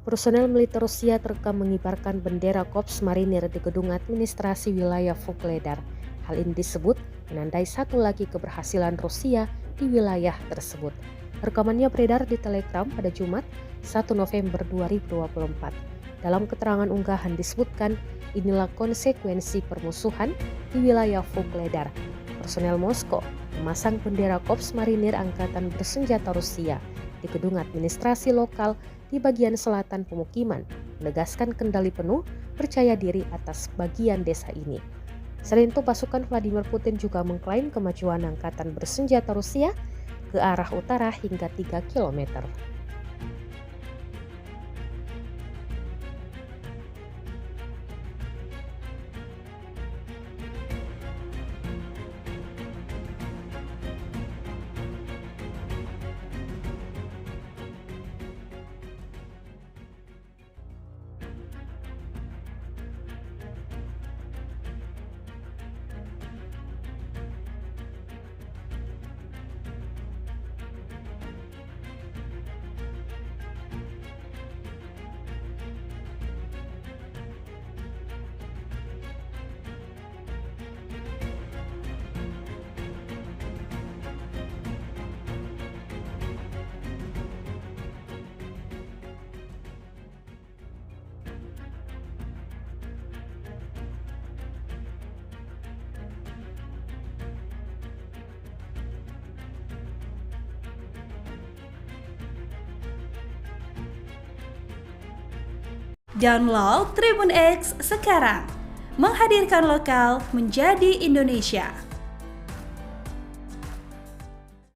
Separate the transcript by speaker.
Speaker 1: Personel militer Rusia terekam mengibarkan bendera Korps Marinir di gedung administrasi wilayah Vuhledar. Hal ini disebut menandai satu lagi keberhasilan Rusia di wilayah tersebut. Rekamannya beredar di Telegram pada Jumat 1 November 2024. Dalam keterangan unggahan disebutkan, inilah konsekuensi permusuhan di wilayah Vuhledar. Personel Moskow memasang bendera Korps Marinir Angkatan Bersenjata Rusia di gedung administrasi lokal di bagian selatan pemukiman, menegaskan kendali penuh percaya diri atas bagian desa ini. Selain itu, pasukan Vladimir Putin juga mengklaim kemajuan Angkatan Bersenjata Rusia ke arah utara hingga 3 km.
Speaker 2: Download Tribun X sekarang, menghadirkan lokal menjadi Indonesia.